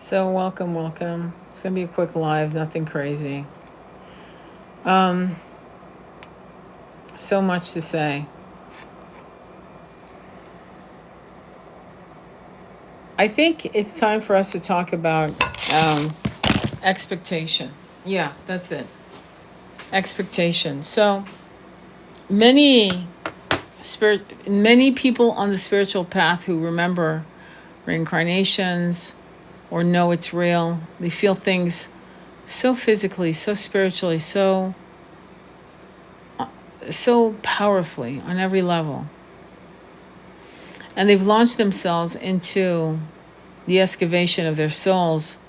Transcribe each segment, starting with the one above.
So welcome. It's gonna be a quick live, nothing crazy. Um, so much to say. I think it's time for us to talk about expectation. Yeah, that's it. Expectation. So many people on the spiritual path who remember reincarnations or know it's real, they feel things so physically, so spiritually, so powerfully on every level. And they've launched themselves into the excavation of their souls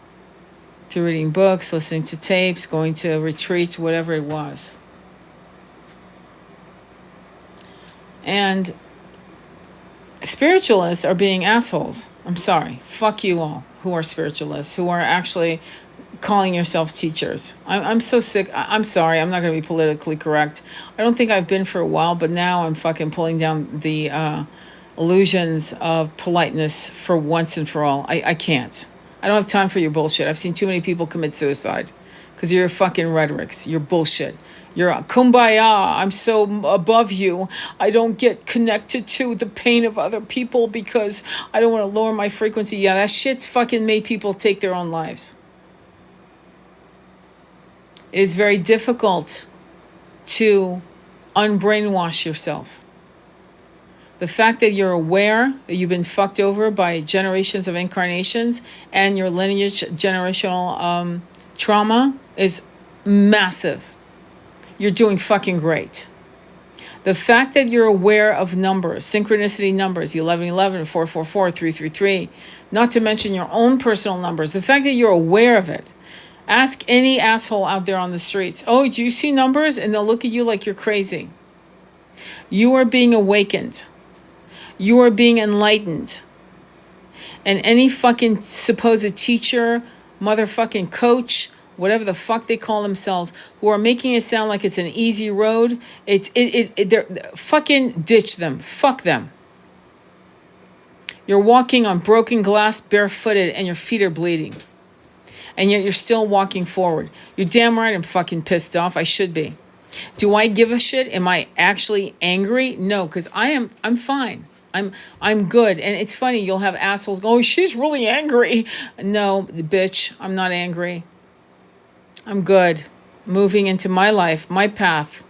through reading books, listening to tapes, going to retreats, whatever it was. And spiritualists are being assholes. I'm sorry. Fuck you all who are spiritualists, who are actually calling yourselves teachers. I'm so sick. I'm sorry. I'm not going to be politically correct. I don't think I've been for a while, but now I'm fucking pulling down the illusions of politeness for once and for all. I can't. I don't have time for your bullshit. I've seen too many people commit suicide because you're fucking rhetorics. You're bullshit. You're a kumbaya. I'm so above you. I don't get connected to the pain of other people because I don't want to lower my frequency. Yeah, that shit's fucking made people take their own lives. It is very difficult to unbrainwash yourself. The fact that you're aware that you've been fucked over by generations of incarnations and your lineage generational trauma is massive. You're doing fucking great. The fact that you're aware of numbers, synchronicity numbers, 1111, 444, 333, not to mention your own personal numbers, the fact that you're aware of it. Ask any asshole out there on the streets, oh, do you see numbers? And they'll look at you like you're crazy. You are being awakened. You are being enlightened. And any fucking supposed teacher, motherfucking coach, whatever the fuck they call themselves, who are making it sound like it's an easy road, they're fucking ditch them. Fuck them. You're walking on broken glass barefooted and your feet are bleeding. And yet you're still walking forward. You're damn right I'm fucking pissed off. I should be. Do I give a shit? Am I actually angry? No, because I'm fine. I'm good. And it's funny, you'll have assholes go, oh, she's really angry. No, bitch, I'm not angry. I'm good. Moving into my life, my path.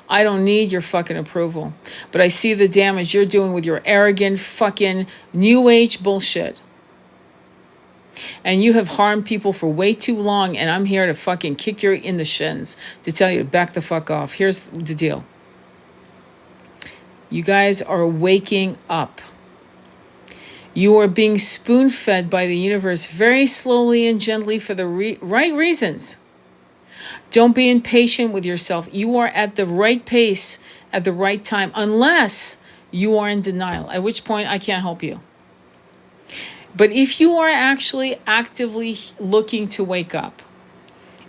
I don't need your fucking approval. But I see the damage you're doing with your arrogant fucking new age bullshit. And you have harmed people for way too long, and I'm here to fucking kick you in the shins to tell you to back the fuck off. Here's the deal. You guys are waking up. You are being spoon-fed by the universe very slowly and gently for the right reasons. Don't be impatient with yourself. You are at the right pace at the right time, unless you are in denial, at which point I can't help you. But if you are actually actively looking to wake up,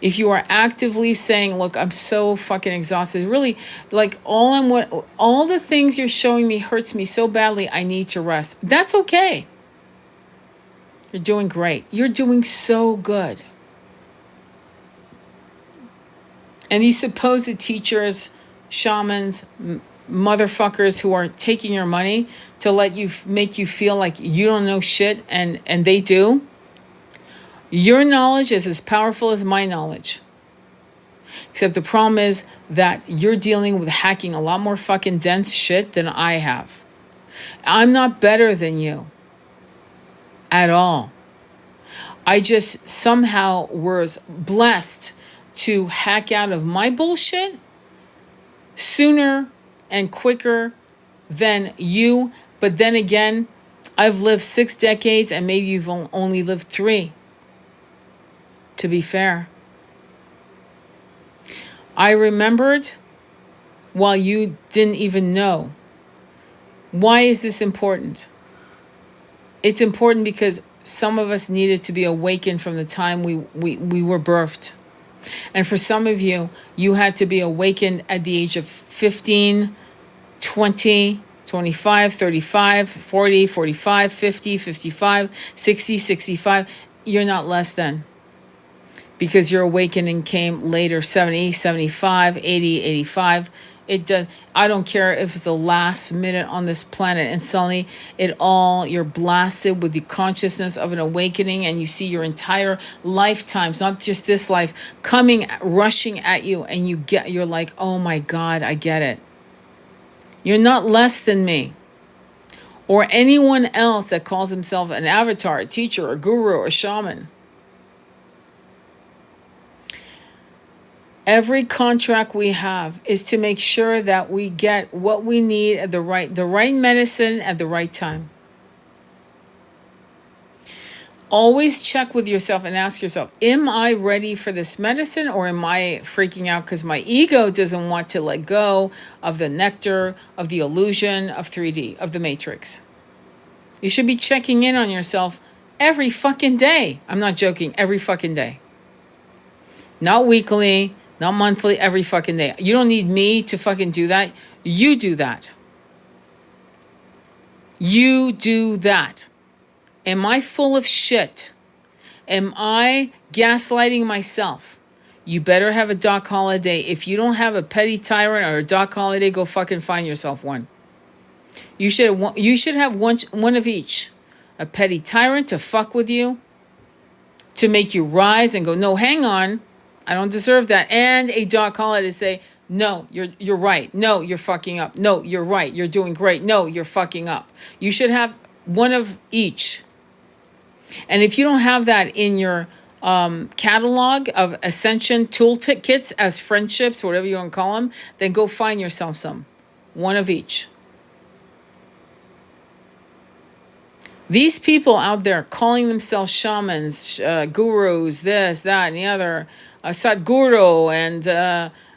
if you are actively saying, look, I'm so fucking exhausted, really, like all the things you're showing me hurts me so badly, I need to rest. That's okay. You're doing great. You're doing so good. And these supposed teachers, shamans, motherfuckers who are taking your money to make you feel like you don't know shit and they do. Your knowledge is as powerful as my knowledge. Except the problem is that you're dealing with hacking a lot more fucking dense shit than I have. I'm not better than you. At all. I just somehow was blessed to hack out of my bullshit sooner and quicker than you. But then again, I've lived 6 decades and maybe you've only lived 3. To be fair. I remembered while you didn't even know. Why is this important? It's important because some of us needed to be awakened from the time we were birthed. And for some of you, you had to be awakened at the age of 15, 20, 25, 35, 40, 45, 50, 55, 60, 65. you're not less than. Because your awakening came later, 70, 75, 80, 85. It does. I don't care if it's the last minute on this planet, and suddenly you're blasted with the consciousness of an awakening, and you see your entire lifetimes, not just this life, rushing at you, and you're like, oh my God, I get it. You're not less than me. Or anyone else that calls himself an avatar, a teacher, a guru, or a shaman. Every contract we have is to make sure that we get what we need at the right medicine at the right time. Always check with yourself and ask yourself, am I ready for this medicine, or am I freaking out because my ego doesn't want to let go of the nectar, of the illusion of 3D, of the matrix? You should be checking in on yourself every fucking day. I'm not joking, every fucking day. Not weekly, not monthly, every fucking day. You don't need me to fucking do that. You do that. You do that. Am I full of shit? Am I gaslighting myself? You better have a Doc Holiday. If you don't have a petty tyrant or a Doc Holiday, go fucking find yourself one. You should have one of each. A petty tyrant to fuck with you, to make you rise and go, no, hang on. I don't deserve that. And a Doc Holiday to say, no, you're right. No, you're fucking up. No, you're right. You're doing great. No, you're fucking up. You should have one of each. And if you don't have that in your catalog of ascension toolkits as friendships, whatever you want to call them, then go find yourself some. One of each. These people out there calling themselves shamans, gurus, this, that, and the other, Sadhguru,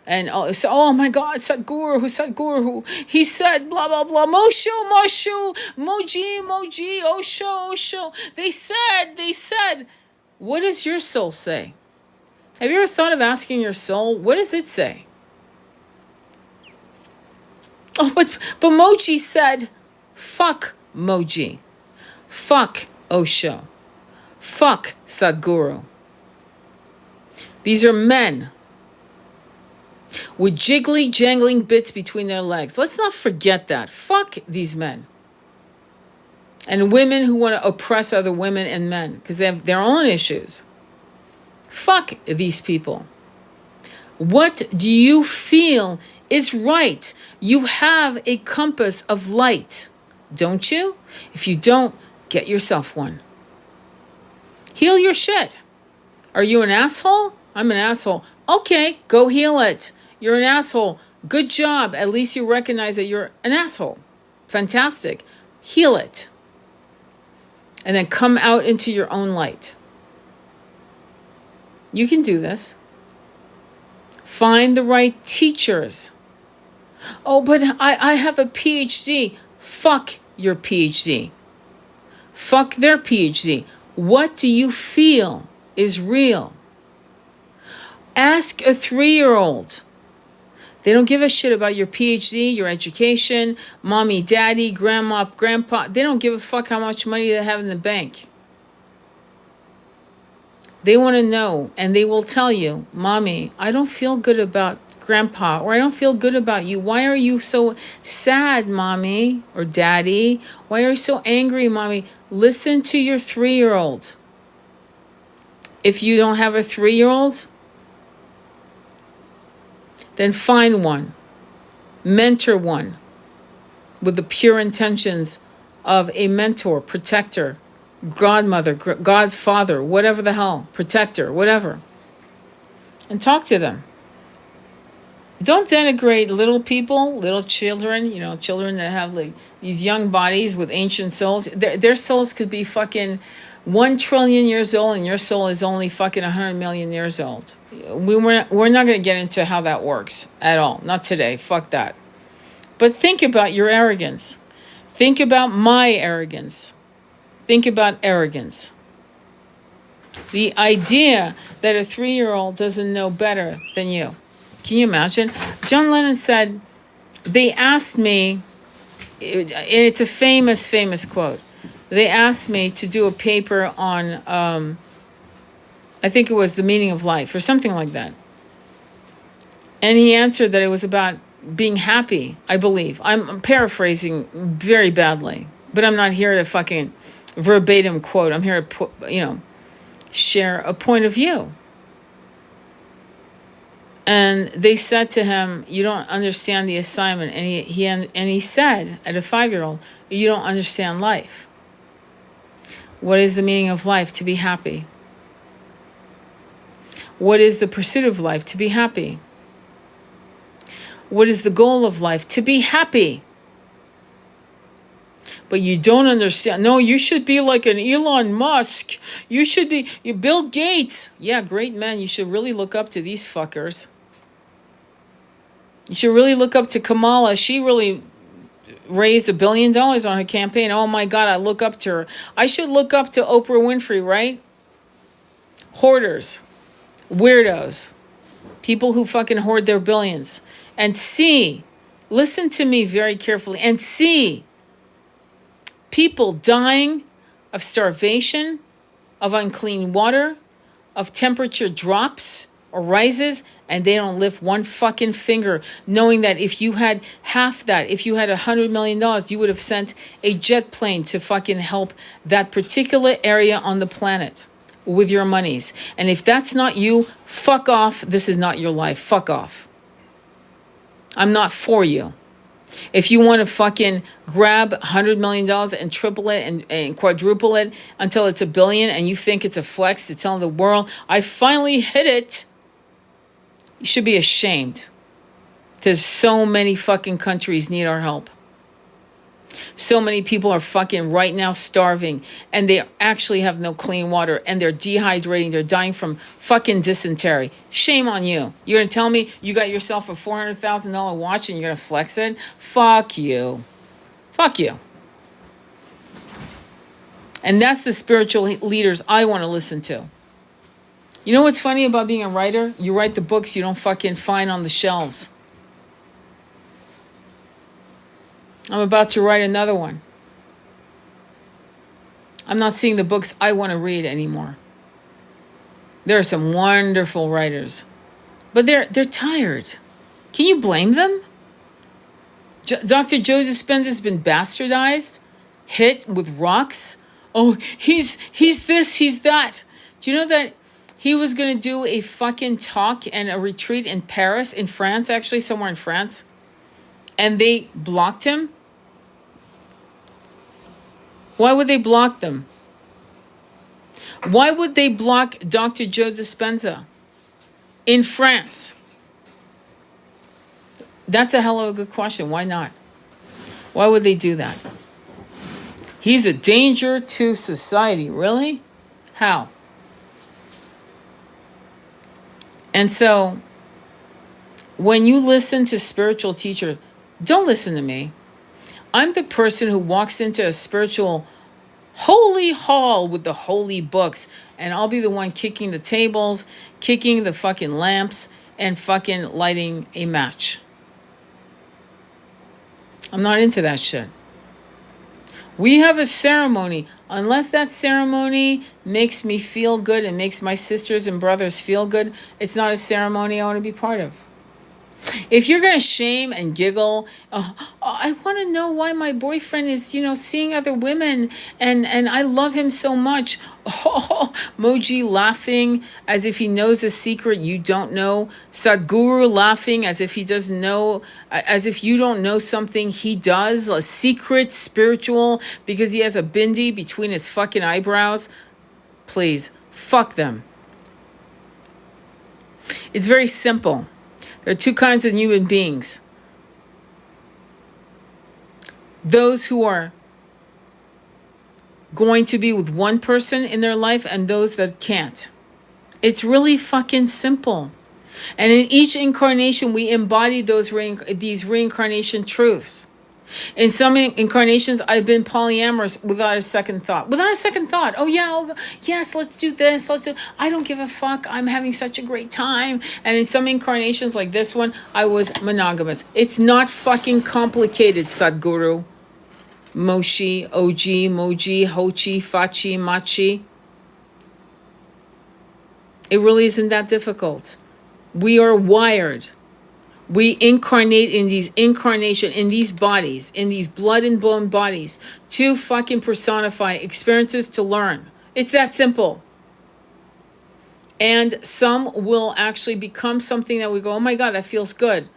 and oh my God, Sadhguru, he said blah blah blah, Moshu, Moji, Osho. They said, what does your soul say? Have you ever thought of asking your soul, what does it say? Oh, but Moji said, fuck Moji. Fuck Osho. Fuck Sadhguru. These are men with jiggly, jangling bits between their legs. Let's not forget that. Fuck these men. And women who want to oppress other women and men because they have their own issues. Fuck these people. What do you feel is right? You have a compass of light, don't you? If you don't, get yourself one. Heal your shit. Are you an asshole? I'm an asshole. Okay, go heal it. You're an asshole. Good job. At least you recognize that you're an asshole. Fantastic. Heal it. And then come out into your own light. You can do this. Find the right teachers. Oh, but I have a PhD. Fuck your PhD. Fuck their PhD. What do you feel is real? Ask a 3-year-old. They don't give a shit about your PhD, your education, mommy, daddy, grandma, grandpa. They don't give a fuck how much money they have in the bank. They want to know, and they will tell you, Mommy, I don't feel good about Grandpa, or I don't feel good about you. Why are you so sad, Mommy, or Daddy? Why are you so angry, Mommy? Listen to your 3-year-old. If you don't have a 3-year-old, then find one. Mentor one with the pure intentions of a mentor, protector, godmother, godfather, whatever the hell, protector, whatever. And talk to them. Don't denigrate little people, little children, children that have like these young bodies with ancient souls. Their souls could be fucking 1 trillion years old, and your soul is only fucking 100 million years old. We're not going to get into how that works at all. Not today. Fuck that. But think about your arrogance. Think about my arrogance. Think about arrogance. The idea that a 3-year-old doesn't know better than you. Can you imagine? John Lennon said, they asked me, and it's a famous quote. They asked me to do a paper on I think it was The Meaning of Life or something like that. And he answered that it was about being happy, I believe. I'm paraphrasing very badly, but I'm not here to fucking verbatim quote. I'm here to, share a point of view. And they said to him, you don't understand the assignment. And he said, at a 5-year-old, you don't understand life. What is the meaning of life? To be happy. What is the pursuit of life? To be happy. What is the goal of life? To be happy. But you don't understand. No, you should be like an Elon Musk. You should be Bill Gates. Yeah, great man. You should really look up to these fuckers. You should really look up to Kamala. She really raised $1 billion on her campaign. Oh my God, I look up to her. I should look up to Oprah Winfrey, right? Hoarders. Weirdos. People who fucking hoard their billions. And listen to me very carefully, and see people dying of starvation, of unclean water, of temperature drops or rises, and they don't lift one fucking finger, knowing that if you had half that, if you had $100 million, you would have sent a jet plane to fucking help that particular area on the planet with your monies. And if that's not you, fuck off. This is not your life. Fuck off. I'm not for you. If you want to fucking grab $100 million and triple it and quadruple it until it's $1 billion, and you think it's a flex to tell the world, I finally hit it, you should be ashamed. Because so many fucking countries need our help. So many people are fucking right now starving, and they actually have no clean water, and they're dehydrating. They're dying from fucking dysentery. Shame on you. You're going to tell me you got yourself a $400,000 watch and you're going to flex it? Fuck you. Fuck you. And that's the spiritual leaders I want to listen to. You know what's funny about being a writer? You write the books you don't fucking find on the shelves. I'm about to write another one. I'm not seeing the books I want to read anymore. There are some wonderful writers, but they're tired. Can you blame them? Dr. Joe Dispenza's been bastardized, hit with rocks. Oh, he's this, he's that. Do you know that he was going to do a fucking talk and a retreat in Paris, in France, actually, somewhere in France, and they blocked him? Why would they block them? Why would they block Dr. Joe Dispenza in France? That's a hell of a good question. Why not? Why would they do that? He's a danger to society. Really? How? And so, when you listen to spiritual teacher, don't listen to me. I'm the person who walks into a spiritual holy hall with the holy books, and I'll be the one kicking the tables, kicking the fucking lamps, and fucking lighting a match. I'm not into that shit. We have a ceremony. Unless that ceremony makes me feel good and makes my sisters and brothers feel good, it's not a ceremony I want to be part of. If you're going to shame and giggle, I want to know why my boyfriend is, seeing other women and I love him so much. Oh, Moji laughing as if he knows a secret you don't know. Sadhguru laughing as if he doesn't know, as if you don't know something he does. A secret spiritual because he has a bindi between his fucking eyebrows. Please, fuck them. It's very simple. There are two kinds of human beings. Those who are going to be with one person in their life and those that can't. It's really fucking simple. And in each incarnation, we embody these reincarnation truths. In some incarnations, I've been polyamorous without a second thought. Without a second thought. Oh, yeah, yes, let's do this. I don't give a fuck. I'm having such a great time. And in some incarnations like this one, I was monogamous. It's not fucking complicated, Sadhguru. Moshi, Oji, Moji, Hochi, Fachi, Machi. It really isn't that difficult. We are wired. We incarnate in these bodies, in these blood and bone bodies, to fucking personify experiences, to learn. It's that simple. And some will actually become something that we go, oh my God, that feels good.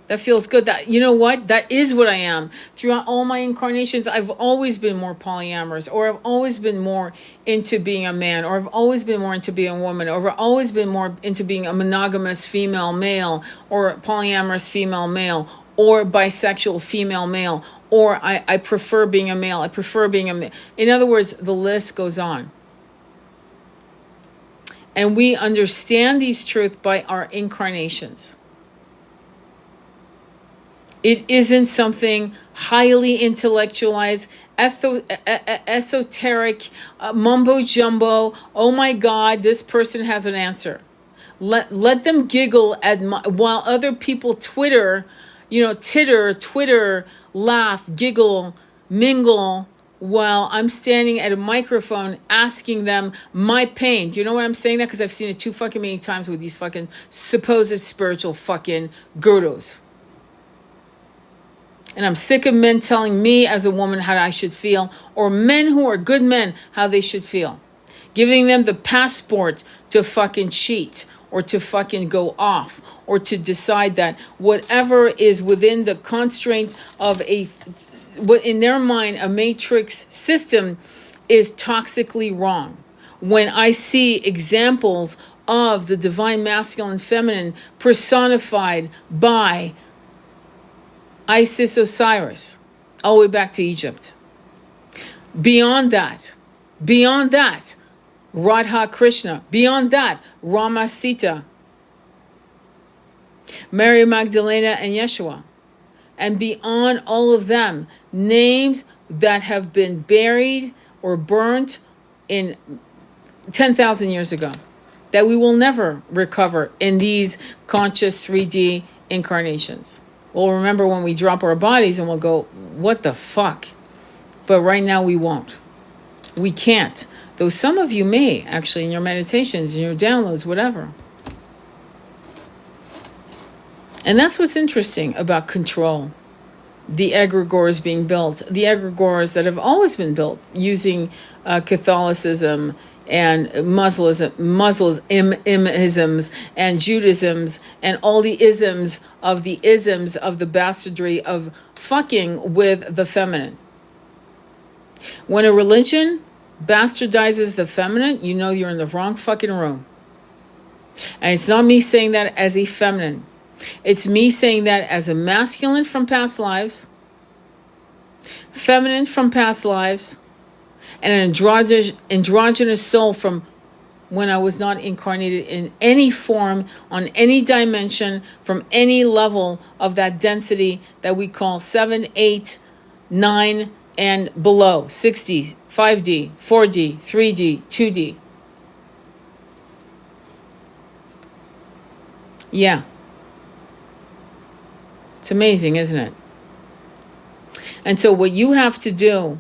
That feels good. That, you know what? That is what I am. Throughout all my incarnations, I've always been more polyamorous, or I've always been more into being a man, or I've always been more into being a woman, or I've always been more into being a monogamous female male, or polyamorous female male, or bisexual female male, or I prefer being a male. I prefer being a male. In other words, the list goes on. And we understand these truths by our incarnations. It isn't something highly intellectualized, esoteric, mumbo jumbo. Oh my God, this person has an answer. Let them giggle while other people titter, laugh, giggle, mingle, while I'm standing at a microphone asking them my pain. Do you know what I'm saying that? Because I've seen it too fucking many times with these fucking supposed spiritual fucking gurus. And I'm sick of men telling me as a woman how I should feel, or men who are good men how they should feel. Giving them the passport to fucking cheat, or to fucking go off, or to decide that whatever is within the constraint of in their mind, a matrix system is toxically wrong. When I see examples of the divine masculine and feminine personified by Isis, Osiris, all the way back to Egypt. Beyond that, Radha Krishna. Beyond that, Rama Sita, Mary Magdalena and Yeshua. And beyond all of them, names that have been buried or burnt in 10,000 years ago, that we will never recover in these conscious 3D incarnations. We'll remember when we drop our bodies and we'll go, what the fuck? But right now we won't. We can't. Though some of you may, actually, in your meditations, in your downloads, whatever. And that's what's interesting about control. The egregores being built. The egregores that have always been built using Catholicism and Muslimisms and Judaisms and all the isms of the bastardry of fucking with the feminine. When a religion bastardizes the feminine, you know you're in the wrong fucking room. And it's not me saying that as a feminine. It's me saying that as a masculine from past lives, feminine from past lives, and an androgynous soul from when I was not incarnated in any form, on any dimension, from any level of that density that we call 7, 8, 9, and below, 6D, 5D, 4D, 3D, 2D. Yeah. It's amazing, isn't it? And so what you have to do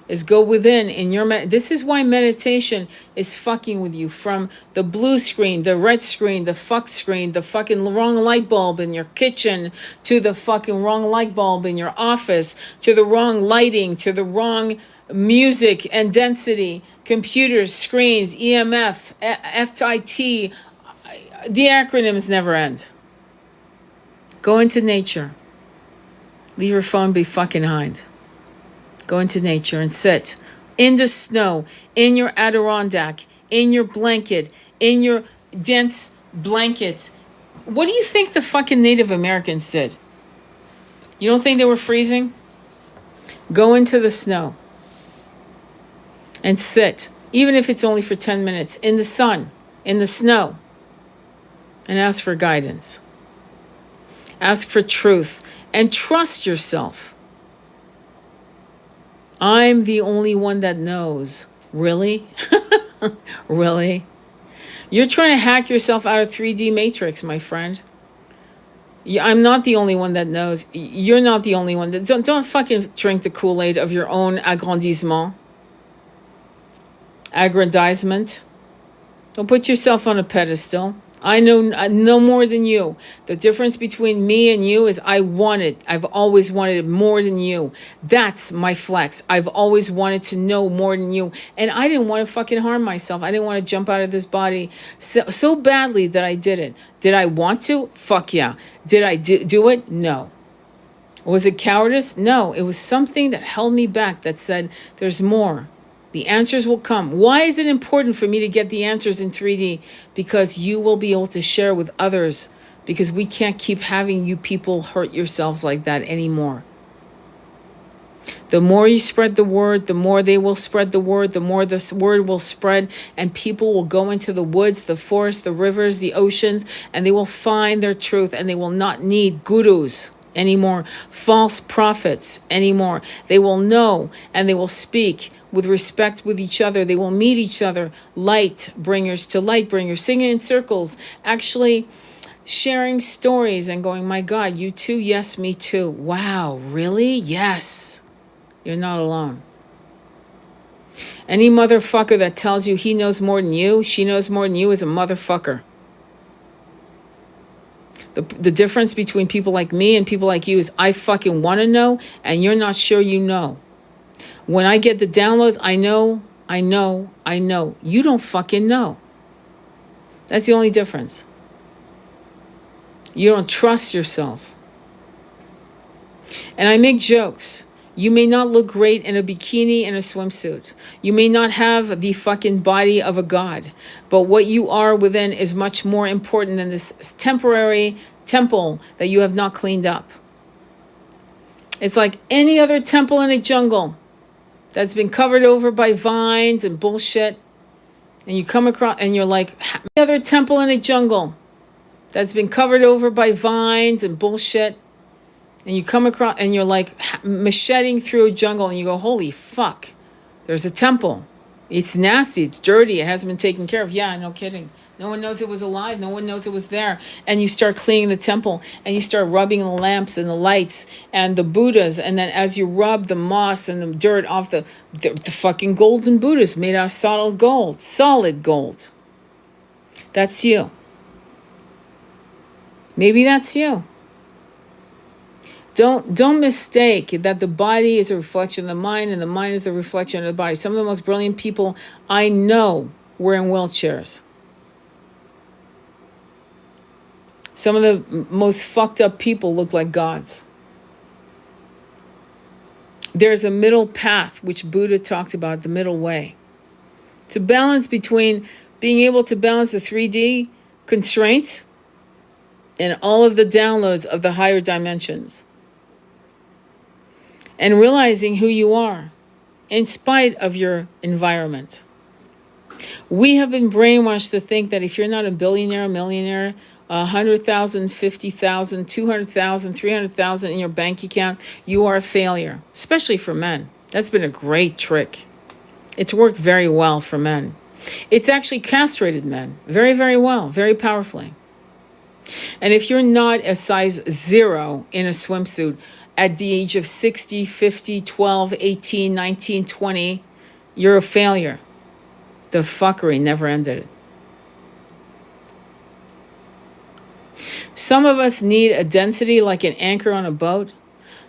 is go within in your this is why meditation is fucking with you, from the blue screen, the red screen, the fuck screen, the fucking wrong light bulb in your kitchen, to the fucking wrong light bulb in your office, to the wrong lighting, to the wrong music and density, computers, screens, EMF, FIT. The acronyms never end. Go into nature. Leave your phone be fucking behind. Go into nature and sit in the snow, in your Adirondack, in your blanket, in your dense blankets. What do you think the fucking Native Americans did? You don't think they were freezing? Go into the snow and sit, even if it's only for 10 minutes, in the sun, in the snow, and ask for guidance. Ask for truth and trust yourself. I'm the only one that knows. Really? Really? You're trying to hack yourself out of 3D matrix, my friend. I'm not the only one that knows. You're not the only one that... Don't fucking drink the Kool-Aid of your own aggrandizement. Don't put yourself on a pedestal. I know no more than you. The difference between me and you is I've always wanted it more than you. That's my flex. I've always wanted to know more than you. And I didn't want to fucking harm myself. I didn't want to jump out of this body so badly that I did it. Did I want to? Fuck yeah. Did I do it? No. Was it cowardice? No. It was something that held me back, that said, there's more. The answers will come. Why is it important for me to get the answers in 3D? Because you will be able to share with others. Because we can't keep having you people hurt yourselves like that anymore. The more you spread the word, the more they will spread the word, the more the word will spread, and people will go into the woods, the forests, the rivers, the oceans, and they will find their truth, and they will not need gurus anymore, false prophets anymore. They will know, and they will speak with respect with each other. They will meet each other, light bringers to light bringers, singing in circles, actually sharing stories and going, my God, you too? Yes, me too. Wow, really? Yes. You're not alone. Any motherfucker that tells you he knows more than you, she knows more than you, is a motherfucker. The difference between people like me and people like you is I fucking want to know, and you're not sure you know. When I get the downloads, I know. You don't fucking know. That's the only difference. You don't trust yourself. And I make jokes. You may not look great in a bikini and a swimsuit. You may not have the fucking body of a god. But what you are within is much more important than this temporary temple that you have not cleaned up. It's like any other temple in a jungle that's been covered over by vines and bullshit. And you come across and you're like, any other temple in a jungle that's been covered over by vines and bullshit. And you come across and you're like macheting through a jungle and you go, holy fuck, there's a temple. It's nasty, it's dirty, it hasn't been taken care of. Yeah, no kidding. No one knows it was alive, no one knows it was there. And you start cleaning the temple and you start rubbing the lamps and the lights and the Buddhas. And then as you rub the moss and the dirt off the fucking golden Buddhas made out of solid gold. That's you. Maybe that's you. Don't mistake that the body is a reflection of the mind and the mind is the reflection of the body. Some of the most brilliant people I know were in wheelchairs. Some of the most fucked up people look like gods. There's a middle path, which Buddha talked about, the middle way. To balance between being able to balance the 3D constraints and all of the downloads of the higher dimensions. And realizing who you are in spite of your environment. We have been brainwashed to think that if you're not a billionaire, millionaire, 100,000, 50,000, 200,000, 300,000 in your bank account, you are a failure, especially for men. That's been a great trick. It's worked very well for men. It's actually castrated men very, very well, very powerfully. And if you're not a size 0 in a swimsuit at the age of 60, 50, 12, 18, 19, 20, you're a failure. The fuckery never ended. Some of us need a density like an anchor on a boat.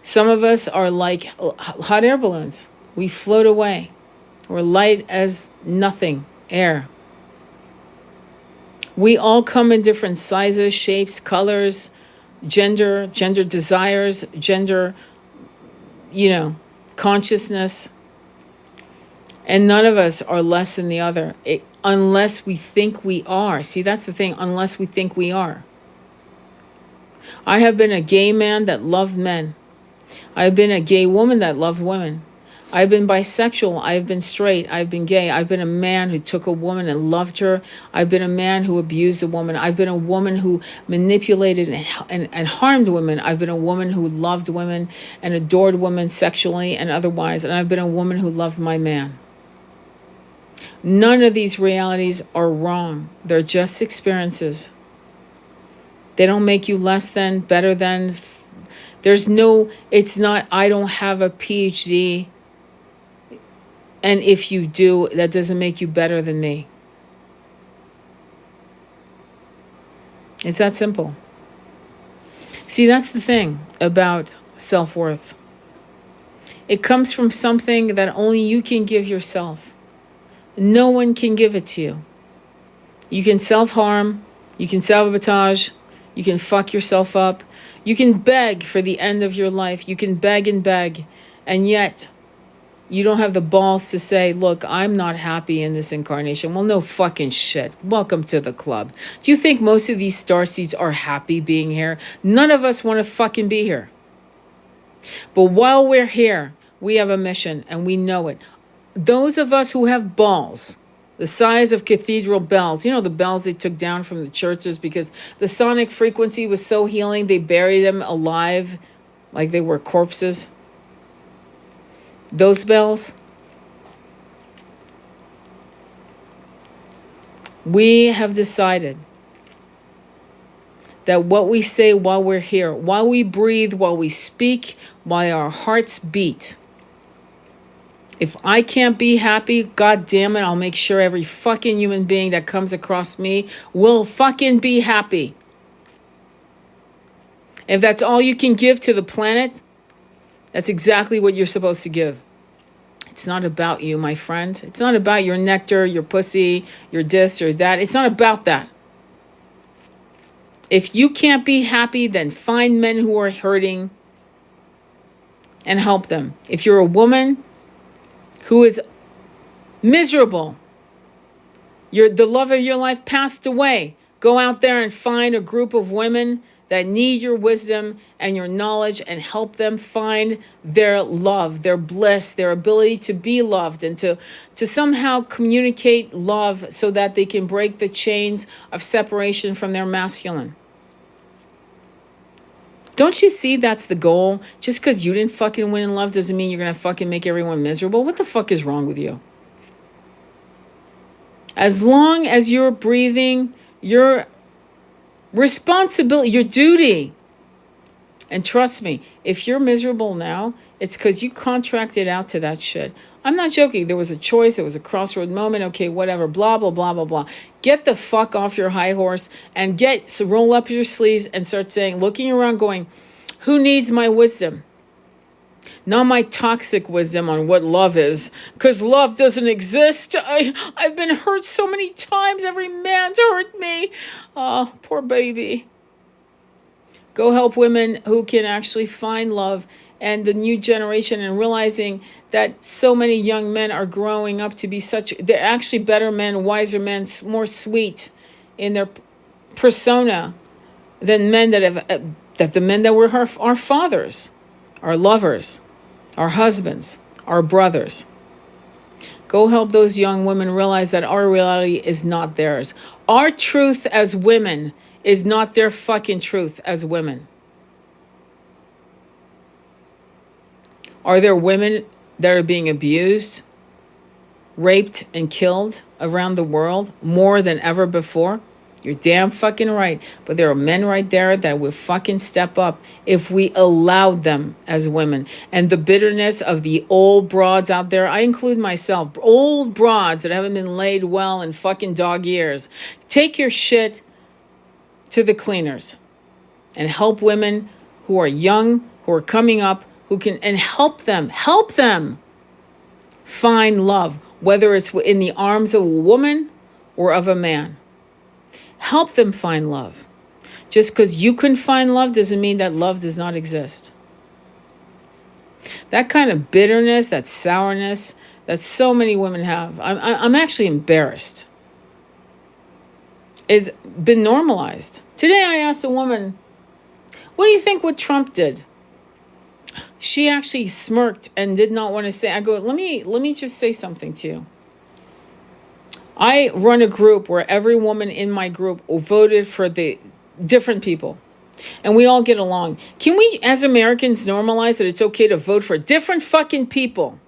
Some of us are like hot air balloons. We float away. We're light as nothing, air. We all come in different sizes, shapes, colors, gender desires, gender, consciousness. And none of us are less than the other, unless we think we are. See, that's the thing, unless we think we are. I have been a gay man that loved men. I've been a gay woman that loved women. I've been bisexual. I've been straight. I've been gay. I've been a man who took a woman and loved her. I've been a man who abused a woman. I've been a woman who manipulated and harmed women. I've been a woman who loved women and adored women sexually and otherwise. And I've been a woman who loved my man. None of these realities are wrong. They're just experiences. They don't make you less than, better than. It's not, I don't have a PhD. And if you do, that doesn't make you better than me. It's that simple. See, that's the thing about self-worth. It comes from something that only you can give yourself. No one can give it to you. You can self-harm, you can sabotage, you can fuck yourself up, you can beg for the end of your life, you can beg, and yet you don't have the balls to say, look, I'm not happy in this incarnation. Well, no fucking shit. Welcome to the club. Do you think most of these starseeds are happy being here? None of us want to fucking be here. But while we're here, we have a mission and we know it. Those of us who have balls, the size of cathedral bells, you know, the bells they took down from the churches because the sonic frequency was so healing, they buried them alive like they were corpses. Those bells, we have decided that what we say while we're here, while we breathe, while we speak, while our hearts beat, if I can't be happy, God damn it, I'll make sure every fucking human being that comes across me will fucking be happy. If that's all you can give to the planet, that's exactly what you're supposed to give. It's not about you, my friend. It's not about your nectar, your pussy, your this or that. It's not about that. If you can't be happy, then find men who are hurting and help them. If you're a woman who is miserable, the love of your life passed away, go out there and find a group of women that need your wisdom and your knowledge and help them find their love, their bliss, their ability to be loved and to somehow communicate love so that they can break the chains of separation from their masculine. Don't you see that's the goal? Just because you didn't fucking win in love doesn't mean you're going to fucking make everyone miserable. What the fuck is wrong with you? As long as you're breathing, your responsibility, your duty. And trust me, if you're miserable now, it's because you contracted out to that shit. I'm not joking. There was a choice. There was a crossroad moment. Okay, whatever. Blah, blah, blah, blah, blah. Get the fuck off your high horse and roll up your sleeves and start saying, looking around going, who needs my wisdom? Not my toxic wisdom on what love is, because love doesn't exist. I've been hurt so many times. Every man's hurt me. Oh, poor baby. Go help women who can actually find love and the new generation, and realizing that so many young men are growing up to be they're actually better men, wiser men, more sweet in their persona than men that the men that were our fathers, our lovers, our husbands, our brothers. Go help those young women realize that our reality is not theirs. Our truth as women is not their fucking truth as women. Are there women that are being abused, raped, and killed around the world more than ever before? You're damn fucking right. But there are men right there that will fucking step up if we allowed them as women. And the bitterness of the old broads out there, I include myself, old broads that haven't been laid well in fucking dog years. Take your shit to the cleaners and help women who are young, who are coming up, who can, and help them find love, whether it's in the arms of a woman or of a man. Help them find love. Just because you couldn't find love doesn't mean that love does not exist. That kind of bitterness, that sourness that so many women have, I'm actually embarrassed, is been normalized. Today I asked a woman, what do you think what Trump did? She actually smirked and did not want to say. I go, let me just say something to you. I run a group where every woman in my group voted for the different people. And we all get along. Can we, as Americans, normalize that it's okay to vote for different fucking people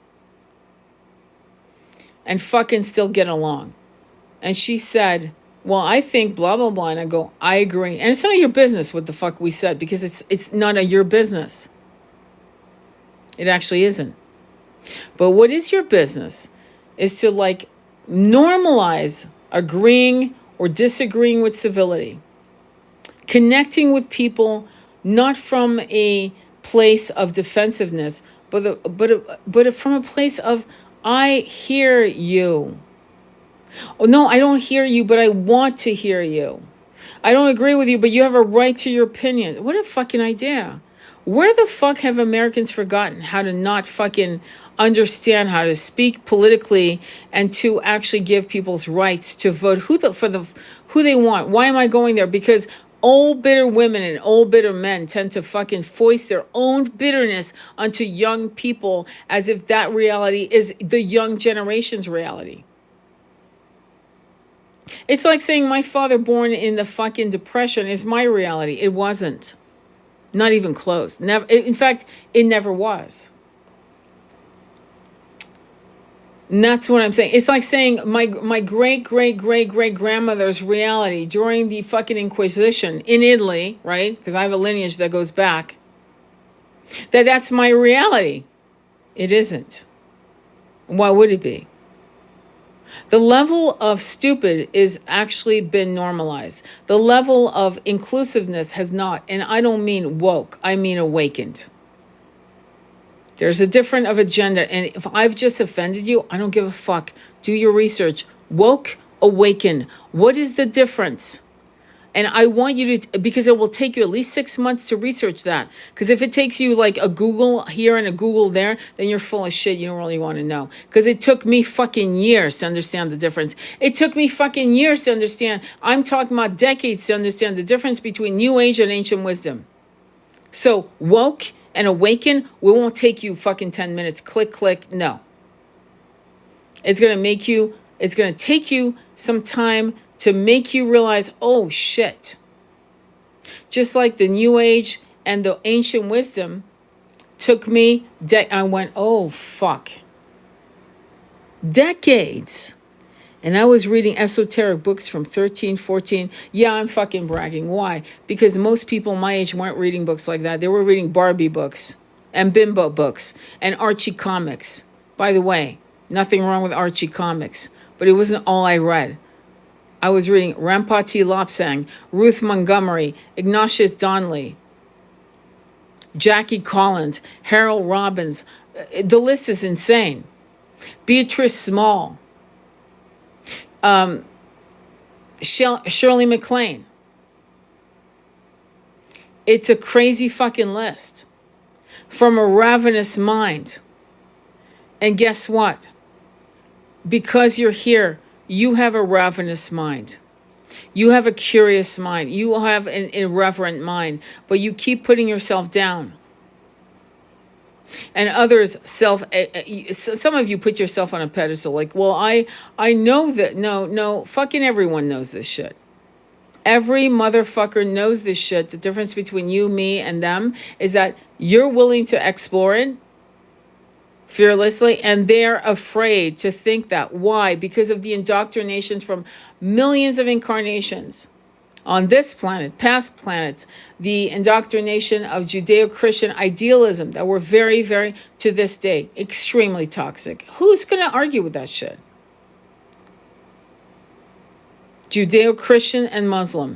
and fucking still get along? And she said, well, I think blah, blah, blah. And I go, I agree. And it's none of your business what the fuck we said, because it's none of your business. It actually isn't. But what is your business is to normalize agreeing or disagreeing with civility. Connecting with people not from a place of defensiveness, but from a place of, I hear you. Oh no, I don't hear you, but I want to hear you. I don't agree with you, but you have a right to your opinion. What a fucking idea. Where the fuck have Americans forgotten how to not fucking understand how to speak politically and to actually give people's rights to vote who they want? Why am I going there? Because old bitter women and old bitter men tend to fucking foist their own bitterness onto young people as if that reality is the young generation's reality. It's like saying my father born in the fucking Depression is my reality. It wasn't. Not even close. Never. In fact, it never was. And that's what I'm saying. It's like saying my great grandmother's reality during the fucking Inquisition in Italy, right? Because I have a lineage that goes back. That's my reality. It isn't. Why would it be? The level of stupid is actually been normalized. The level of inclusiveness has not. And I don't mean woke. I mean awakened. There's a different of agenda. And if I've just offended you, I don't give a fuck. Do your research. Woke, awaken. What is the difference? And I want you to, because it will take you at least 6 months to research that. Because if it takes you like a Google here and a Google there, then you're full of shit. You don't really want to know. Because it took me fucking years to understand the difference. It took me fucking years to understand. I'm talking about decades to understand the difference between New Age and ancient wisdom. So woke and awaken, we won't take you fucking 10 minutes. Click, click. No. It's going to take you some time to make you realize, oh shit. Just like the New Age and the ancient wisdom took me, I went, oh fuck. Decades. And I was reading esoteric books from 13, 14. Yeah, I'm fucking bragging. Why? Because most people my age weren't reading books like that. They were reading Barbie books and Bimbo books and Archie comics. By the way, nothing wrong with Archie comics, but it wasn't all I read. I was reading Rampati Lopsang, Ruth Montgomery, Ignatius Donnelly, Jackie Collins, Harold Robbins. The list is insane. Beatrice Small, Shirley MacLaine. It's a crazy fucking list from a ravenous mind. And guess what? Because you're here, you have a ravenous mind. You have a curious mind. You have an irreverent mind, but you keep putting yourself down. And others some of you put yourself on a pedestal like, well, I know that. No, fucking everyone knows this shit. Every motherfucker knows this shit. The difference between you, me, and them is that you're willing to explore it fearlessly, and they're afraid to think that. Why? Because of the indoctrinations from millions of incarnations on this planet, past planets, the indoctrination of Judeo-Christian idealism that were very, very, to this day, extremely toxic. Who's going to argue with that shit? Judeo-Christian and Muslim.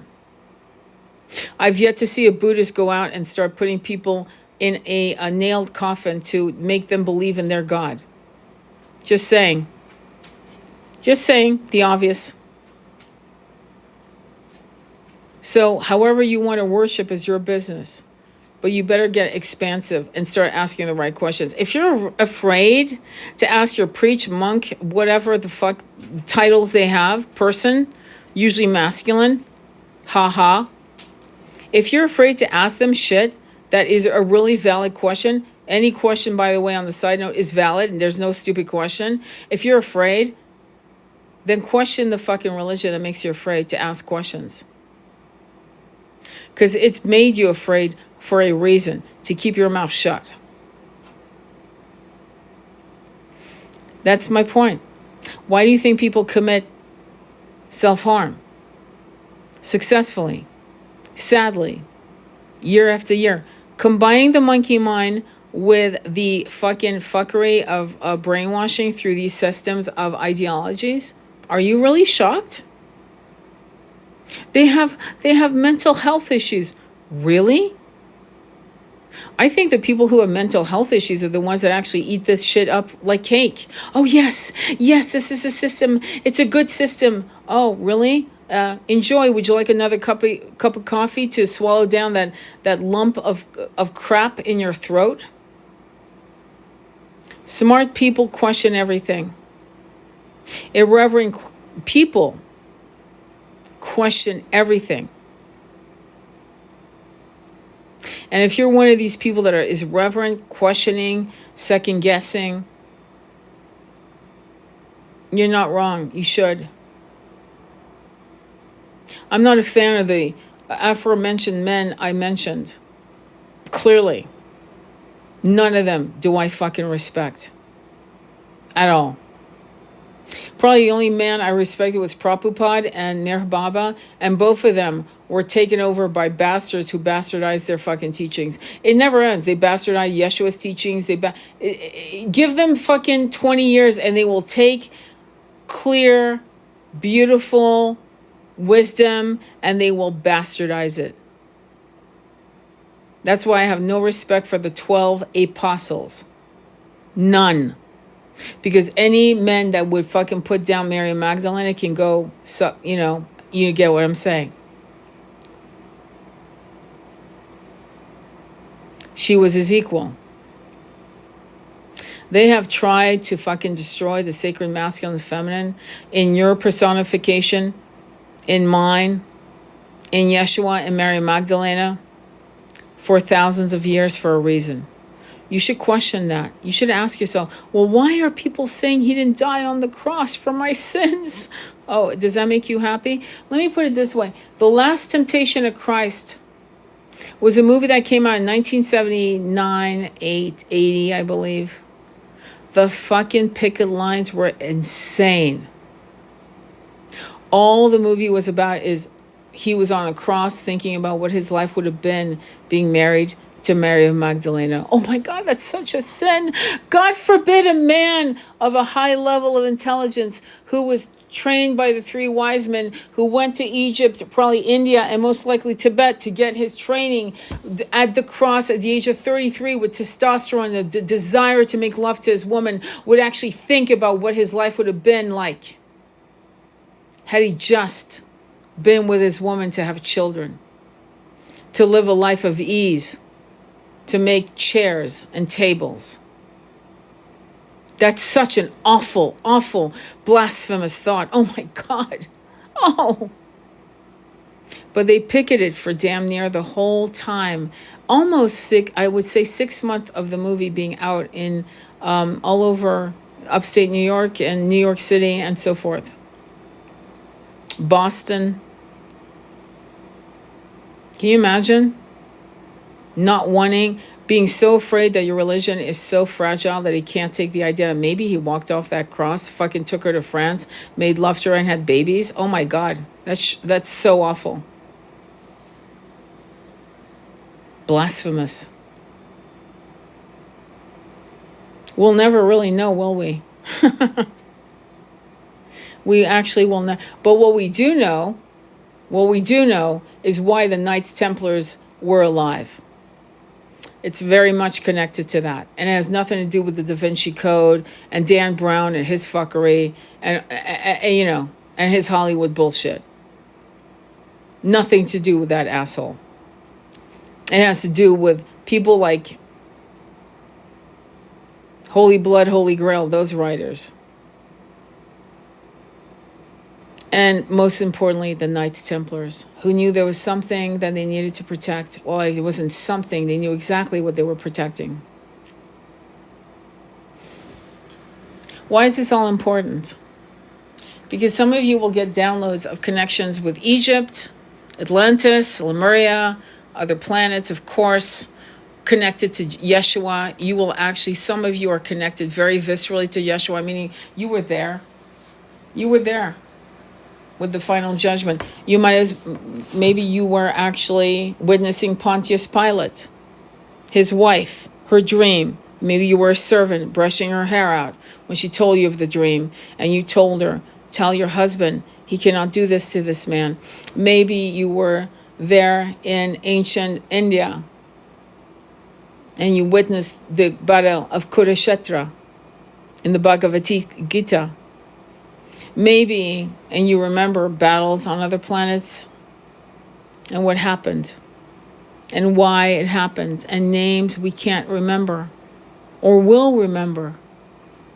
I've yet to see a Buddhist go out and start putting people in a nailed coffin to make them believe in their God. Just saying. Just saying the obvious. So however you want to worship is your business. But you better get expansive and start asking the right questions. If you're afraid to ask your preach, monk, whatever the fuck titles they have, person, usually masculine, haha. If you're afraid to ask them shit, that is a really valid question. Any question, by the way, on the side note is valid, and there's no stupid question. If you're afraid, then question the fucking religion that makes you afraid to ask questions. Because it's made you afraid for a reason, to keep your mouth shut. That's my point. Why do you think people commit self-harm successfully, sadly, year after year? Combining the monkey mind with the fucking fuckery of brainwashing through these systems of ideologies. Are you really shocked? They have mental health issues. Really? I think the people who have mental health issues are the ones that actually eat this shit up like cake. Oh, yes, this is a system. It's a good system. Oh, really? Enjoy. Would you like another cup of coffee to swallow down that lump of crap in your throat? Smart people question everything. Irreverent people question everything. And if you're one of these people that is reverent, questioning, second guessing, you're not wrong. You should. I'm not a fan of the aforementioned men I mentioned. Clearly. None of them do I fucking respect. At all. Probably the only man I respected was Prabhupada and Nir Baba, and both of them were taken over by bastards who bastardized their fucking teachings. It never ends. They bastardize Yeshua's teachings. Give them fucking 20 years and they will take clear, beautiful wisdom and they will bastardize it. That's why I have no respect for the 12 apostles. None. Because any men that would fucking put down Mary Magdalene can go, you get what I'm saying. She was his equal. They have tried to fucking destroy the sacred masculine and feminine in your personification, in mine, in Yeshua and Mary Magdalena for thousands of years for a reason. You should question that. You should ask yourself, well, why are people saying he didn't die on the cross for my sins? Oh, does that make you happy? Let me put it this way. The Last Temptation of Christ was a movie that came out in 1979, 80, I believe. The fucking picket lines were insane. All the movie was about is he was on a cross thinking about what his life would have been being married to Mary Magdalena. Oh my God, that's such a sin. God forbid a man of a high level of intelligence who was trained by the three wise men who went to Egypt, probably India, and most likely Tibet to get his training at the cross at the age of 33 with testosterone, the desire to make love to his woman, would actually think about what his life would have been like had he just been with his woman to have children, to live a life of ease, to make chairs and tables. That's such an awful, awful, blasphemous thought. Oh my God. Oh. But they picketed for damn near the whole time. Almost 6 months of the movie being out in all over upstate New York and New York City and so forth. Boston. Can you imagine? Not wanting, being so afraid that your religion is so fragile that he can't take the idea. Maybe he walked off that cross, fucking took her to France, made love to her and had babies. Oh my God, that's so awful. Blasphemous. We'll never really know, will we? We actually will not. But what we do know is why the Knights Templars were alive. It's very much connected to that. And it has nothing to do with the Da Vinci Code and Dan Brown and his fuckery and his Hollywood bullshit. Nothing to do with that asshole. It has to do with people like Holy Blood, Holy Grail, those writers. And most importantly, the Knights Templars, who knew there was something that they needed to protect. Well, it wasn't something. They knew exactly what they were protecting. Why is this all important? Because some of you will get downloads of connections with Egypt, Atlantis, Lemuria, other planets, of course, connected to Yeshua. You will actually, some of you are connected very viscerally to Yeshua, meaning you were there. You were there. With the final judgment. Maybe you were actually witnessing Pontius Pilate, his wife, her dream. Maybe you were a servant brushing her hair out when she told you of the dream and you told her tell your husband he cannot do this to this man. Maybe you were there in ancient India and you witnessed the battle of Kurukshetra in the Bhagavad Gita. Maybe, and you remember battles on other planets and what happened and why it happened, and names we can't remember or will remember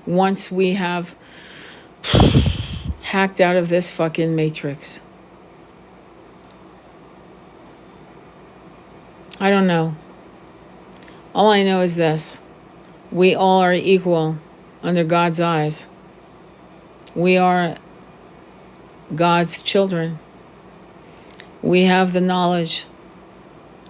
once we have hacked out of this fucking matrix. I don't know. All I know is this: we all are equal under God's eyes. We are God's children. We have the knowledge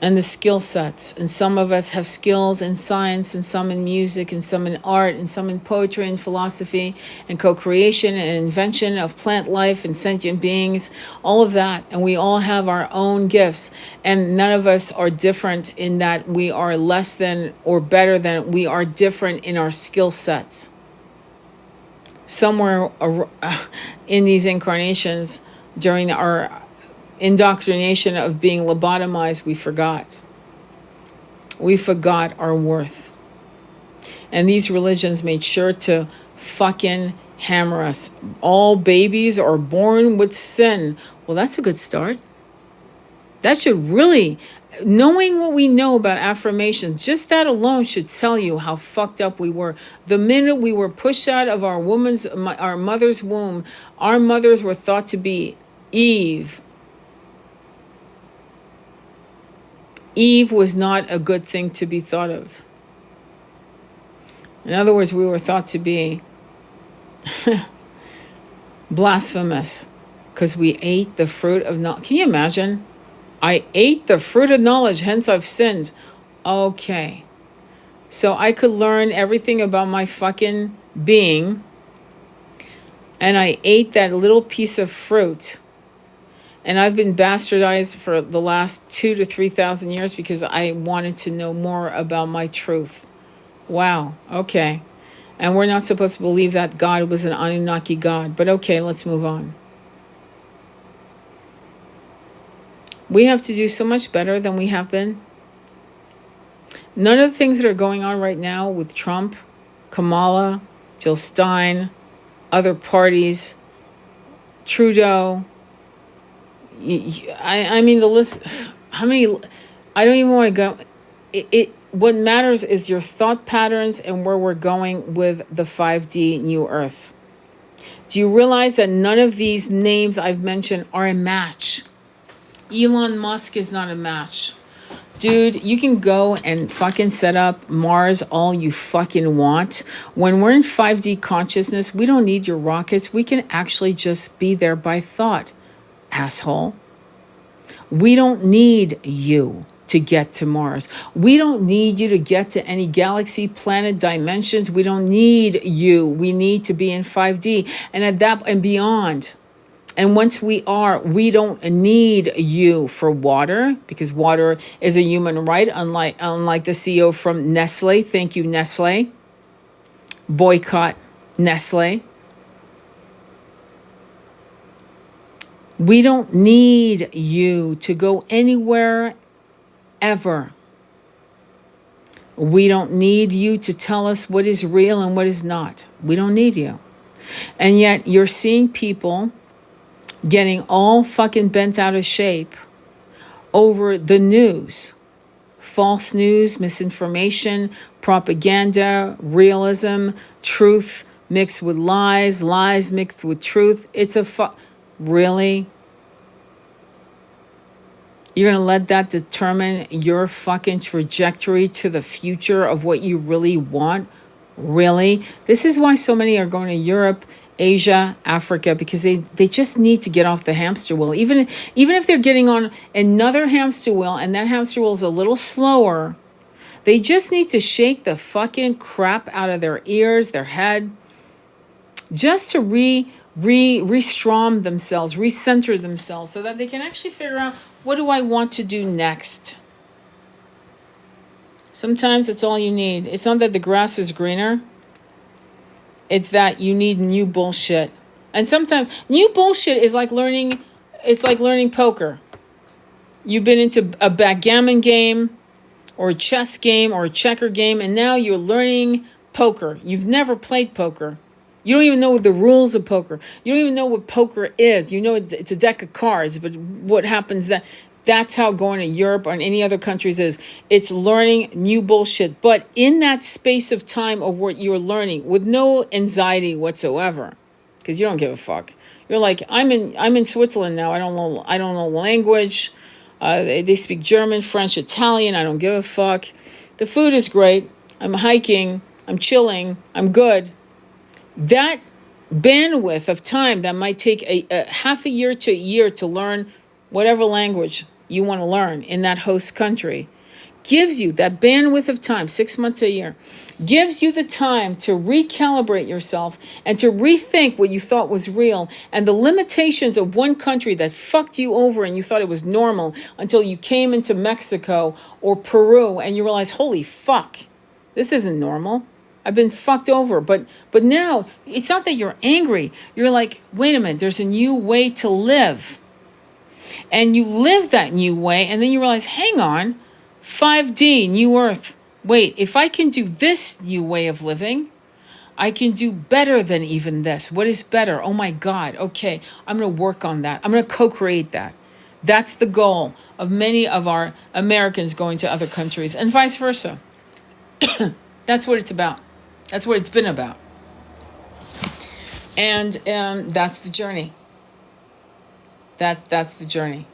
and the skill sets. And some of us have skills in science, and some in music, and some in art, and some in poetry and philosophy, and co-creation and invention of plant life and sentient beings, all of that. And we all have our own gifts. And none of us are different in that we are less than or better than. We are different in our skill sets. Somewhere in these incarnations, during our indoctrination of being lobotomized, we forgot. We forgot our worth. And these religions made sure to fucking hammer us. All babies are born with sin. Well, that's a good start. That should really, knowing what we know about affirmations, just that alone should tell you how fucked up we were. The minute we were pushed out of our mother's womb, our mothers were thought to be Eve. Eve was not a good thing to be thought of. In other words, we were thought to be blasphemous because we ate the fruit of knowledge. Can you imagine? I ate the fruit of knowledge, hence I've sinned. Okay. So I could learn everything about my fucking being, and I ate that little piece of fruit. And I've been bastardized for the last 2,000 to 3,000 years because I wanted to know more about my truth. Wow. Okay. And we're not supposed to believe that God was an Anunnaki God. But okay, let's move on. We have to do so much better than we have been. None of the things that are going on right now with Trump, Kamala, Jill Stein, other parties, Trudeau, I mean, the list, how many, I don't even want to go. What matters is your thought patterns and where we're going with the 5D New Earth. Do you realize that none of these names I've mentioned are a match? Elon Musk is not a match. Dude, you can go and fucking set up Mars all you fucking want. When we're in 5D consciousness, we don't need your rockets. We can actually just be there by thought. Asshole. We don't need you to get to Mars. We don't need you to get to any galaxy, planet, dimensions. We don't need you. We need to be in 5D and at that and beyond. And once we are, we don't need you for water, because water is a human right, unlike the CEO from Nestle. Thank you, Nestle. Boycott Nestle. We don't need you to go anywhere ever. We don't need you to tell us what is real and what is not. We don't need you. And yet you're seeing people getting all fucking bent out of shape over the news. False news, misinformation, propaganda, realism, truth mixed with lies, lies mixed with truth. It's really? You're going to let that determine your fucking trajectory to the future of what you really want? Really? This is why so many are going to Europe, Asia, Africa, because they just need to get off the hamster wheel. Even if they're getting on another hamster wheel and that hamster wheel is a little slower, they just need to shake the fucking crap out of their ears, their head, just to re-strom themselves, recenter themselves, so that they can actually figure out, what do I want to do next? Sometimes it's all you need. It's not that the grass is greener. It's that you need new bullshit. And sometimes new bullshit is like learning. It's like learning poker. You've been into a backgammon game, or a chess game, or a checker game, and now you're learning poker. You've never played poker. You don't even know the rules of poker. You don't even know what poker is. You know it's a deck of cards, but what happens that's how going to Europe or in any other countries is. It's learning new bullshit. But in that space of time of what you're learning, with no anxiety whatsoever, because you don't give a fuck. You're like, I'm in Switzerland now. I don't know language. They speak German, French, Italian. I don't give a fuck. The food is great. I'm hiking. I'm chilling. I'm good. That bandwidth of time that might take a half a year to a year to learn whatever language you want to learn in that host country gives you that bandwidth of time, 6 months to a year, gives you the time to recalibrate yourself and to rethink what you thought was real and the limitations of one country that fucked you over and you thought it was normal until you came into Mexico or Peru and you realize, holy fuck, this isn't normal. I've been fucked over. But now it's not that you're angry. You're like, wait a minute, there's a new way to live. And you live that new way, and then you realize, hang on, 5D, new earth. Wait, if I can do this new way of living, I can do better than even this. What is better? Oh my God, okay, I'm going to work on that. I'm going to co-create that. That's the goal of many of our Americans going to other countries, and vice versa. That's what it's about. That's what it's been about. And that's the journey. That's the journey.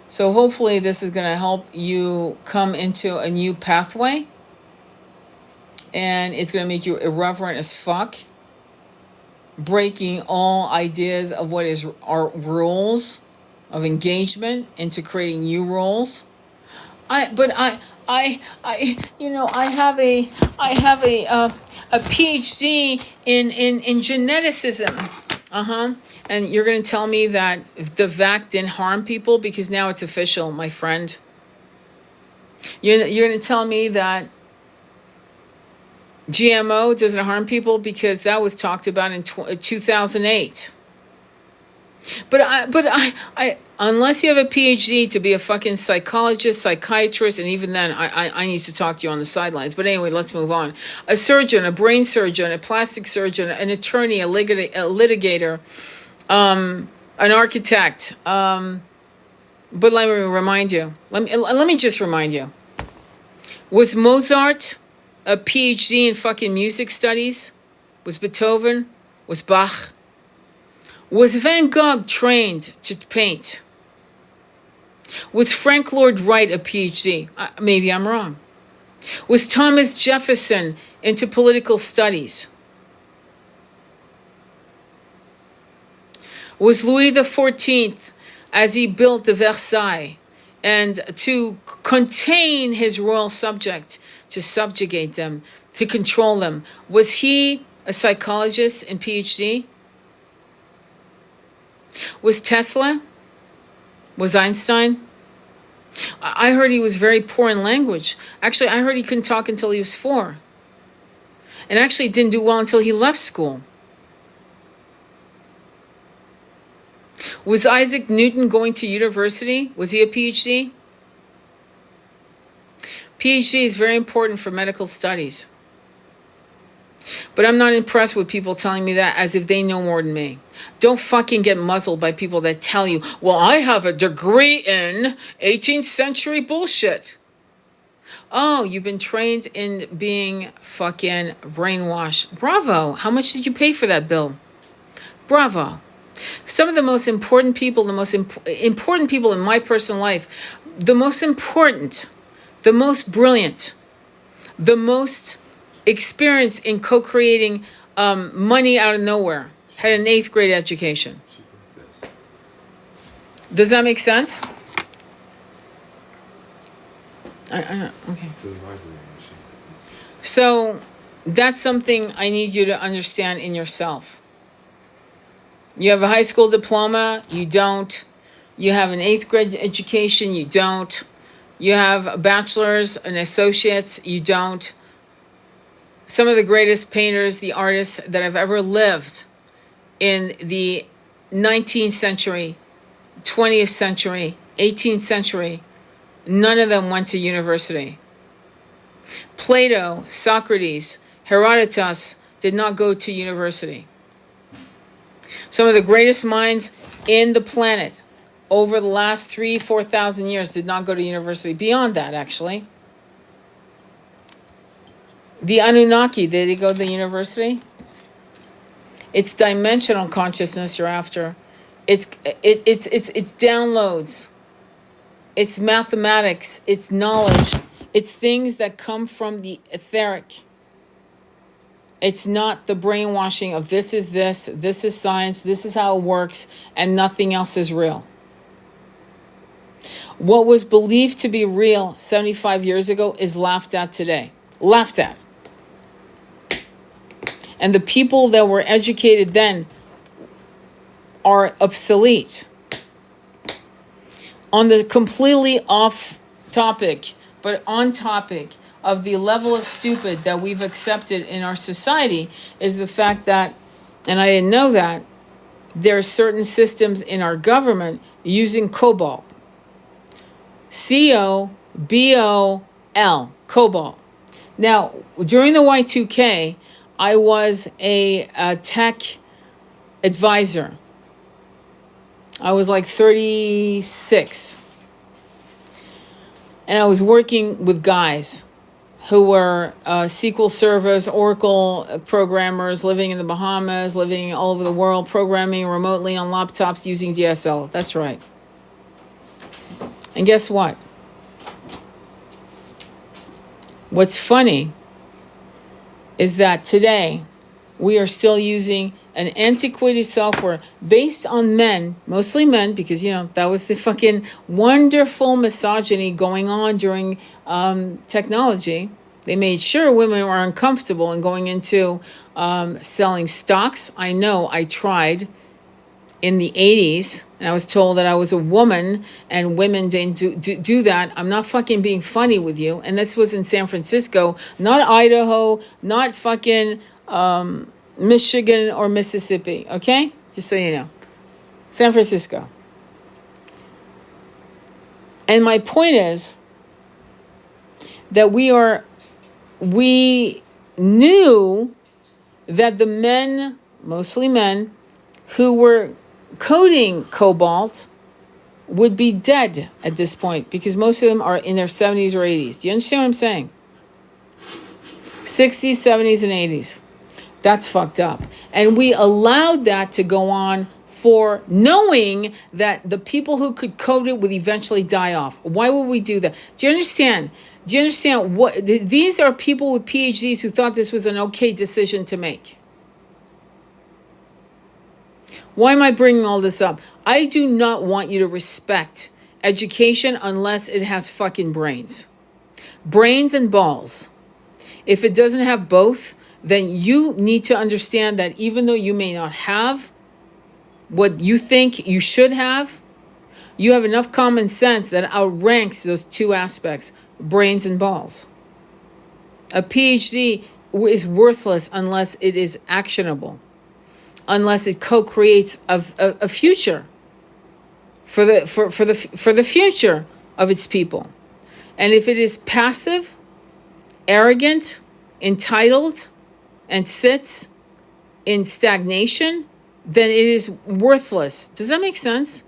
So hopefully this is going to help you come into a new pathway. And it's going to make you irreverent as fuck. Breaking all ideas of what is our rules of engagement into creating new rules. I have a PhD in geneticism. And you're going to tell me that the vac didn't harm people because now it's official, my friend. You're going to tell me that GMO doesn't harm people because that was talked about in 2008. But I unless you have a PhD to be a fucking psychologist, psychiatrist, and even then, I need to talk to you on the sidelines. But anyway, let's move on. A surgeon, a brain surgeon, a plastic surgeon, an attorney, a litigator, an architect. But let me remind you. Let me just remind you. Was Mozart a PhD in fucking music studies? Was Beethoven? Was Bach? Was Van Gogh trained to paint? Was Frank Lloyd Wright a PhD? Maybe I'm wrong. Was Thomas Jefferson into political studies? Was Louis XIV, as he built the Versailles, and to contain his royal subject, to subjugate them, to control them, was he a psychologist and PhD? Was Tesla? Was Einstein? I heard he was very poor in language. Actually, I heard he couldn't talk until he was 4. And actually didn't do well until he left school. Was Isaac Newton going to university? Was he a PhD? PhD is very important for medical studies. But I'm not impressed with people telling me that as if they know more than me. Don't fucking get muzzled by people that tell you, well, I have a degree in 18th century bullshit. Oh, you've been trained in being fucking brainwashed. Bravo. How much did you pay for that bill? Bravo. Some of the most important people, the most important people in my personal life, the most important, the most brilliant, the most experience in co-creating money out of nowhere, had an 8th grade education. Does that make sense? Okay. So that's something I need you to understand in yourself. You have a high school diploma, you don't. You have an 8th grade education, you don't. You have a bachelor's, an associate's, you don't. Some of the greatest painters, the artists that have ever lived in the 19th century, 20th century, 18th century, none of them went to university. Plato, Socrates, Herodotus did not go to university. Some of the greatest minds in the planet over the last 4,000 years did not go to university. Beyond that, actually. The Anunnaki, did they go to the university? It's dimensional consciousness you're after. It's downloads. It's mathematics. It's knowledge. It's things that come from the etheric. It's not the brainwashing of this is science, this is how it works, and nothing else is real. What was believed to be real 75 years ago is laughed at today. Laughed at. And the people that were educated then are obsolete. On the completely off topic, but on topic of the level of stupid that we've accepted in our society is the fact that, and I didn't know that, there are certain systems in our government using cobalt. C-O-B-O-L, cobalt. Now, during the Y2K, I was a tech advisor. I was like 36. And I was working with guys who were SQL servers, Oracle programmers, living in the Bahamas, living all over the world, programming remotely on laptops using DSL. That's right. And guess what? What's funny is that today we are still using an antiquated software based on men, mostly men, because, that was the fucking wonderful misogyny going on during technology. They made sure women were uncomfortable in going into selling stocks. I know I tried in the 80s, and I was told that I was a woman and women didn't do that. I'm not fucking being funny with you. And this was in San Francisco, not Idaho, not fucking Michigan or Mississippi, okay? Just so you know. San Francisco. And my point is that we knew that the men, mostly men, who were coding cobalt would be dead at this point because most of them are in their 70s or 80s. Do you understand what I'm saying? 60s, 70s, and 80s. That's fucked up. And we allowed that to go on for knowing that the people who could code it would eventually die off. Why would we do that? Do you understand? Do you understand what these are people with PhDs who thought this was an okay decision to make? Why am I bringing all this up? I do not want you to respect education unless it has fucking brains. Brains and balls. If it doesn't have both, then you need to understand that even though you may not have what you think you should have, you have enough common sense that outranks those two aspects, brains and balls. A PhD is worthless unless it is actionable, unless it co-creates a future for the future of its people. And if it is passive, arrogant, entitled, and sits in stagnation, then it is worthless. Does that make sense?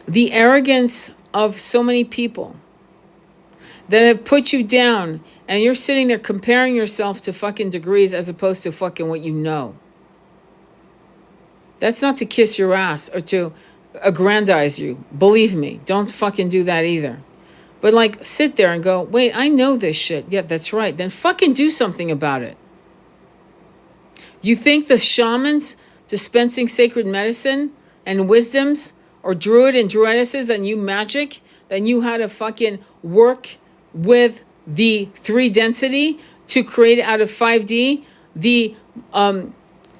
The arrogance of so many people that have put you down, and you're sitting there comparing yourself to fucking degrees as opposed to fucking what you know. That's not to kiss your ass or to aggrandize you. Believe me, don't fucking do that either. But like, sit there and go, wait, I know this shit. Yeah, that's right. Then fucking do something about it. You think the shamans dispensing sacred medicine and wisdoms, or druid and druidesses that knew magic, that knew how to fucking work with the 3 density to create out of 5D the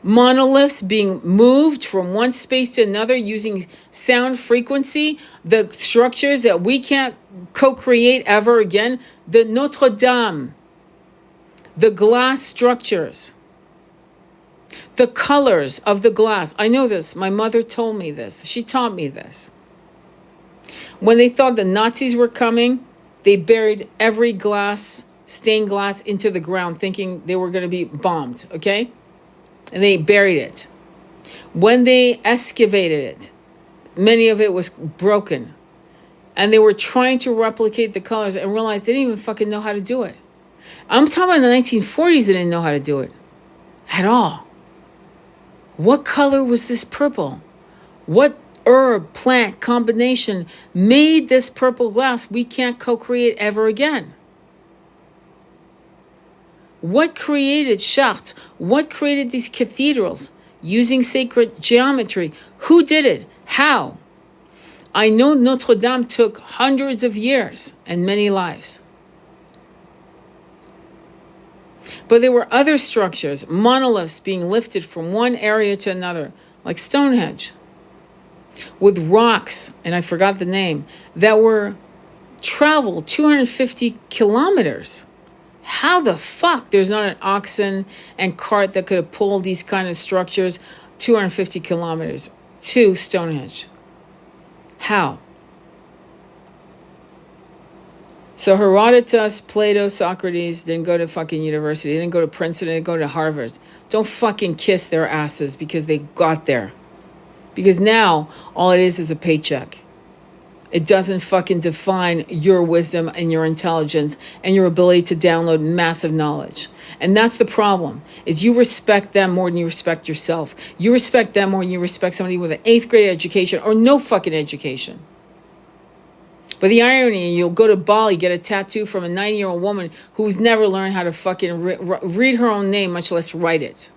monoliths being moved from one space to another using sound frequency, the structures that we can't co-create ever again, the Notre Dame, the glass structures, The colors of the glass. I know this. My mother told me this. She taught me this. When they thought the Nazis were coming, they buried every glass, stained glass, into the ground, thinking they were going to be bombed, okay? And they buried it. When they excavated it, many of it was broken. And they were trying to replicate the colors and realized they didn't even fucking know how to do it. I'm talking about the 1940s, they didn't know how to do it at all. What color was this purple? What herb, plant combination made this purple glass we can't co-create ever again? What created Chartres? What created these cathedrals using sacred geometry? Who did it? How? I know Notre Dame took hundreds of years and many lives. But there were other structures, monoliths being lifted from one area to another, like Stonehenge, with rocks, and I forgot the name, that were traveled 250 kilometers. How the fuck there's not an oxen and cart that could have pulled these kind of structures 250 kilometers to Stonehenge? How? So Herodotus, Plato, Socrates didn't go to fucking university. They didn't go to Princeton. They didn't go to Harvard. Don't fucking kiss their asses because they got there. Because now all it is a paycheck. It doesn't fucking define your wisdom and your intelligence and your ability to download massive knowledge. And that's the problem, is you respect them more than you respect yourself. You respect them more than you respect somebody with an 8th grade education or no fucking education. But the irony, you'll go to Bali, get a tattoo from a 90-year-old woman who's never learned how to fucking read her own name, much less write it.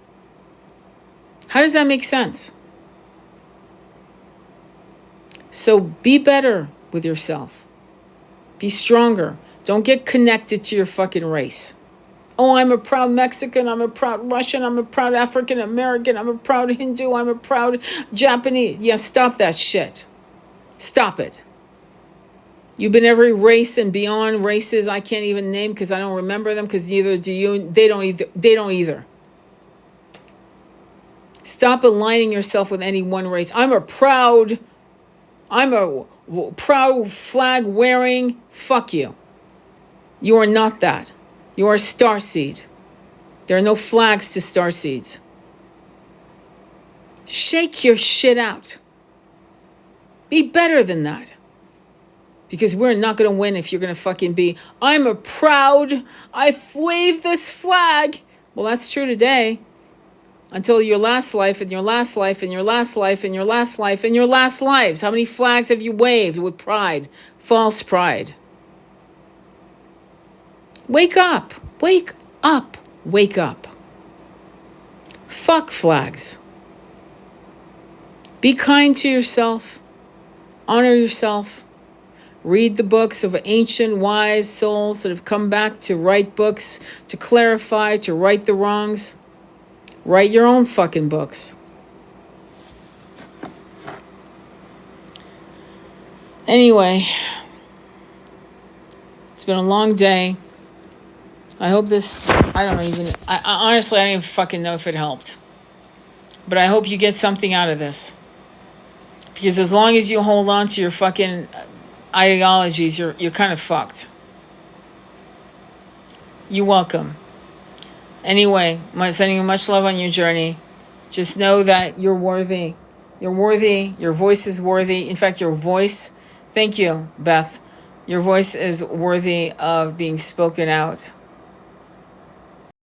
How does that make sense? So be better with yourself. Be stronger. Don't get connected to your fucking race. Oh, I'm a proud Mexican. I'm a proud Russian. I'm a proud African American. I'm a proud Hindu. I'm a proud Japanese. Yeah, stop that shit. Stop it. You've been every race and beyond races I can't even name because I don't remember them, because neither do you. They don't either. Stop aligning yourself with any one race. I'm a proud flag wearing. Fuck you. You are not that. You are a starseed. There are no flags to starseeds. Shake your shit out. Be better than that. Because we're not going to win if you're going to fucking be, I wave this flag. Well, that's true today. Until your last life and your last life and your last life and your last life and your last lives. How many flags have you waved with pride? False pride. Wake up. Wake up. Wake up. Fuck flags. Be kind to yourself. Honor yourself. Read the books of ancient wise souls that have come back to write books, to clarify, to right the wrongs. Write your own fucking books. Anyway, it's been a long day. I hope this, I honestly, I don't even fucking know if it helped. But I hope you get something out of this. Because as long as you hold on to your fucking ideologies, you're kind of fucked. You're welcome. Anyway, I'm sending you much love on your journey. Just know that you're worthy. You're worthy. Your voice is worthy. In fact, your voice, thank you, Beth. Your voice is worthy of being spoken out.